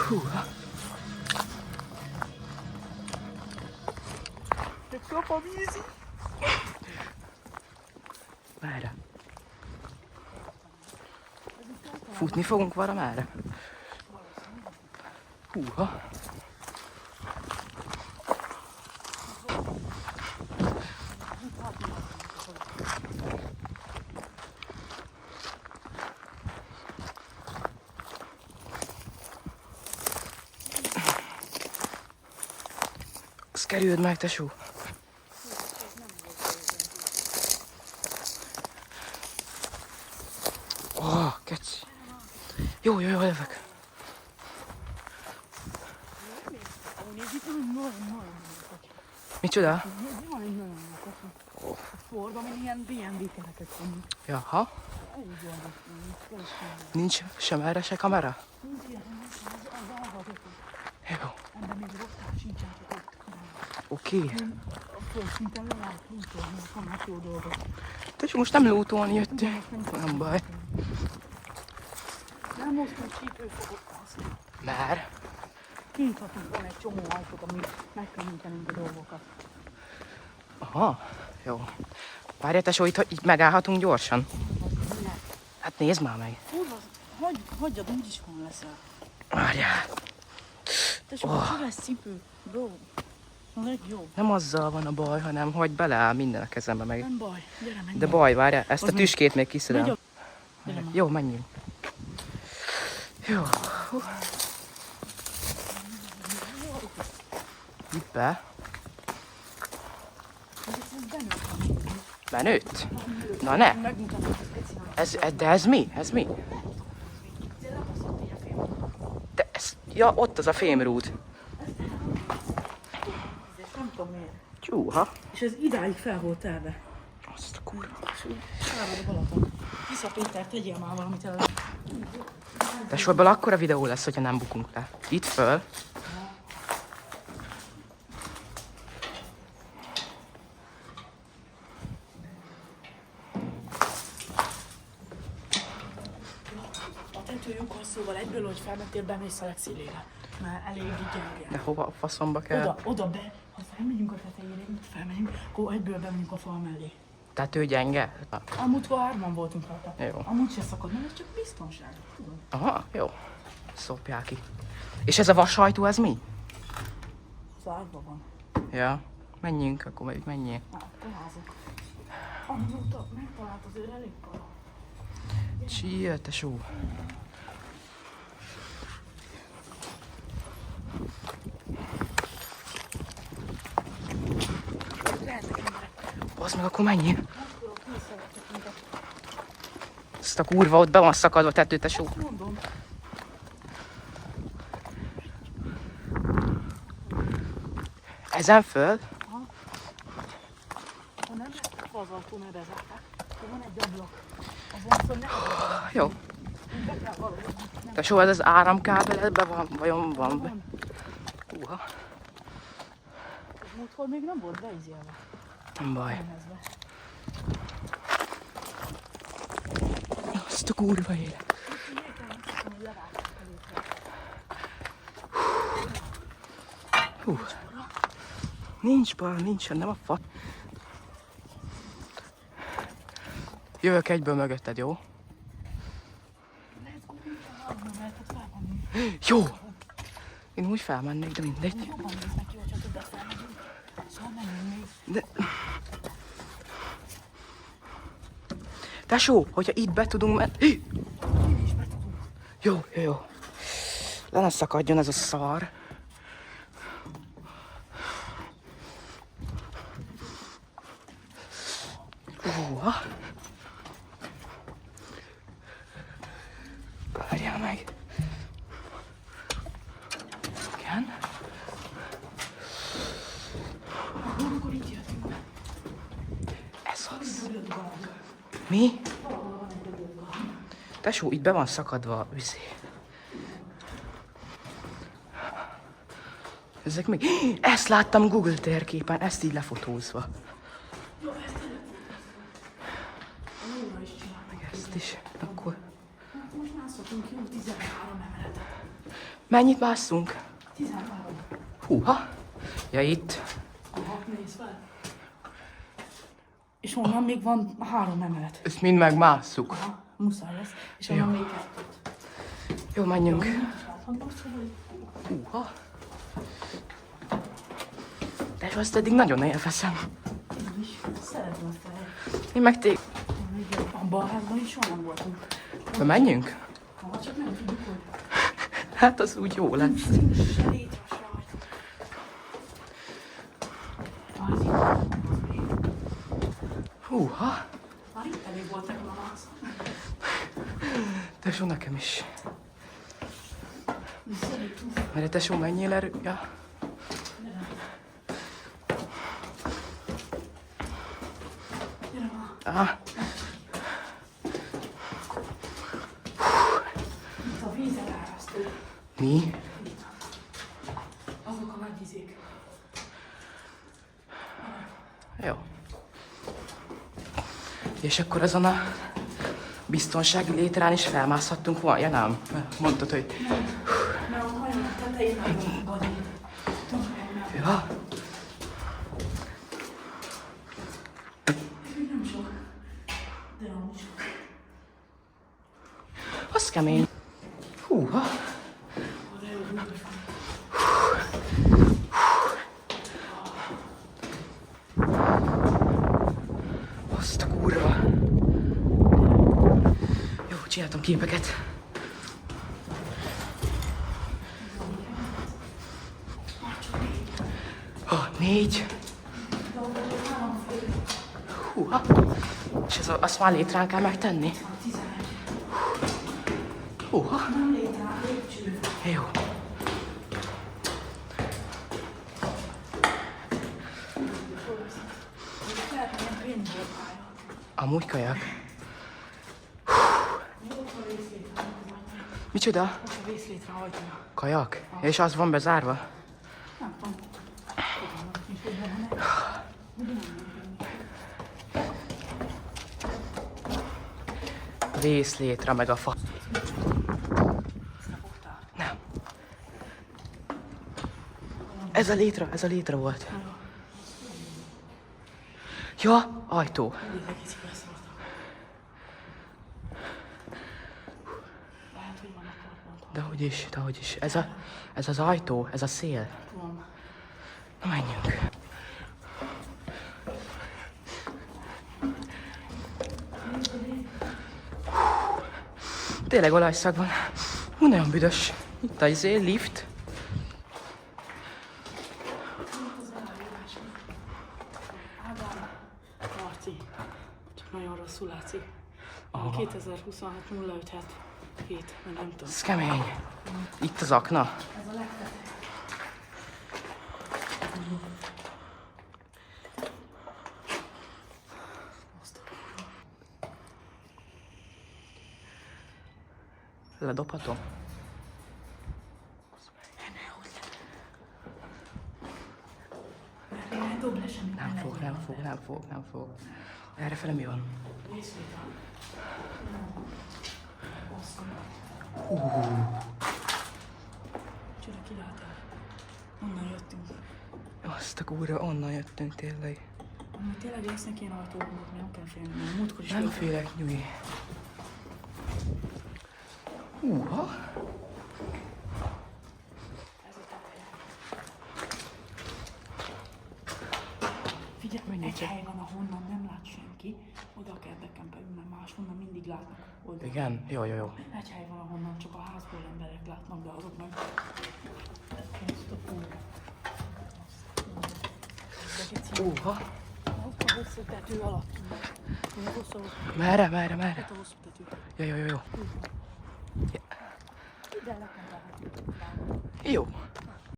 Húha. Egy kap a vízi. Merre? Futni fogunk valamerre? Húha. Azt kerüld meg, tesó. Ó, keci. Jó, jövök. Micsoda? A forgalom ilyen B&B kereket van. Jaha. Nincs sem erre se kamera? Nincs ilyen, az alhazató. Jó. Ebben még rosszál sincsen, csak ott kamera. Oké. A földszinten le lehet lútolni, vannak jó dolgok. Tesó, most nem lútolni jöttél. Nem baj. Nem most, hogy csípőfogok azt. Már? Kinyithatunk van egy csomó ajtót, ami megkönnyítenénk a dolgokat. Aha. Jó. Várjál, tesó, itt így megállhatunk gyorsan. Hát nézd már meg. Kurva, hagyjad, úgyis van leszel. Várjál. Tesó, csak lesz cipő, bro. A legjobb. Nem azzal van a baj, hanem hogy beleáll minden a kezembe meg. Nem baj, gyere, menj. De baj, várjál, ezt Az a tüskét még kiszedem. Gyere már. Jó, menjünk. Jó. Itt be. Benőtt? Na ne! Megmutatom, hogy De ez mi? Ez mi? De ez... Ja, ott az a fémrúd. nem tudom miért. Tyúha. És ez idáig fel volt telve. Azt a kurva. Sárad a Balaton. Vissza Péter, tegyél már valamit el. De sorból akkora videó lesz, hogyha nem bukunk le. Itt föl. A tető lyukasszóval egyből, hogy felmentél, bemész a legszélére. Már elég gyenge. De hova a faszomba kell? Oda be. Ha felmegyünk a tetejére, itt felmegyünk, akkor egyből bemegyünk a fal mellé. Tető gyenge? Amúgykor hárman voltunk rajta. Jó. Amúgy se szakad, mert ez csak biztonság. Tudod? Aha, jó. Szopják ki. És ez a vasajtó, ez mi? Az ágyban van. Ja. Menjünk, akkor menjél. Találkozok. Amióta megtalált az ő elég kara. Csíjjel, tesó. Bazd meg, akkor menjél. Ezt a kurva, ott be van szakadva a tető, tesó. Mondom. Ezen föl? Ha nem lehet az autó, mert bezárták. De van egy ablak. Azon föl ne akadjon. Jó. Be kell valahogy. Tesó, ez az áramkábel ebben van? Vajon van? Van. Uha. Az múltkor még nem volt beizélve. Nem baj. Elmezve. Azt a kurva élet. Hú. Nincs baj, nincsen, nem a fa. Jövök egyből mögötted, jó? Jó! Én úgy felmennék, de mindegy. Jobban néz neki, hogyha többet felmegyünk. Szóval menjünk még. De... Tesó, hogyha itt be tudunk menni... Jó. Le ne szakadjon ez a szar. Várjál meg. Igen. Amikor itt jöttünk. Ez az. Mi? Tesó, itt be van szakadva a üzé. Ezek még... Ezt láttam Google térképen, ezt így lefotózva. Jó, ezt előtt. A Nóra is csinál. Meg ezt is. Akkor... Hát most mászhatunk jó 13 emeletet. Mennyit másszunk? 13. Húha. Ja, itt. Aha, nézd fel. És onnan még van 3 emelet. Ezt mind megmásszuk. Aha, muszáj lesz. És onnan még 2. Jó, menjünk. Láthatod, hogy... Húha. De azt eddig nagyon élvezem. Én is szeretem azt a helyet. Én meg tég... Abban a házban is soha nem voltunk. De menjünk? Ha csak nem tudjuk, hogy... Hát az úgy jó lesz. Se létre se vagy. Húha. Már itt elég volt nekem a mász. Tesó, nekem is. Mert tesó, menjél erő... Ja. Gyere már. Ah. Itt a víz elárasztó. Mi? Azok a nagy izék. Jó. És akkor azon a biztonsági létrán is felmászhattunk volna? Ja, nem. Mondtad, hogy... Mert a hajón a tetején meg van gagyid. Ja. Még nem sok. De amúgy sok. Az kemény. Húha. Arra jó bújtos van. Azt a kurva. Jó, csináltam képeket. Oh, 4. Húha. És ez azt már létrán kell megtenni? 11. Húha. Nem létre, lépcső. Jó. Lehet, hogy ilyen pénzből pálya. Amúgy kajak. Ott a vészlétre hajtja. Micsoda? Ott a vészlétre hajtja. Kajak? És az van bezárva? Nem tudom. Fogalmam sincs, hogy benne. Vészlétre meg a fa. Ezt nem fogtál? Nem. Ez a létre volt. Ja, ajtó. Mindig egész beszóltam. Lehet, hogy vannak korpontok. Dehogy is. Ez az ajtó, ez a szél. Tudom. Na menjünk. Tényleg olajszag van. Hú, nagyon büdös. Itt a lift. Ádám, Marci, csak nagyon rosszul látszik. 2026 0577, vagy nem tudom. Ez kemény. Itt az akna. Ez a legfeteg. Ledobhatom? Ne dob le semmit. Nem fog. Errefele mi van? Csoda, kilátál. Onnan jöttünk. Azt a kurva, onnan jöttünk tényleg. Amúgy tényleg lesznek ilyen ajtók, nem kell félni, mert múltkor is Nem volt. félek, nyugi. Húha. Ez a teteje. Figyelj, egy hely van, ahonnan nem lát senki, oda kell bekempelni, mert máshonnan mindig látnak oldalon. Igen? Jó. Egy hely van, ahonnan csak a házból emberek látnak, de azok meg... Azt a kúra. Húha. Ott a hosszú tető alatt. Merre? Ott a hosszú tető. Jó. Ide le kell. Jó.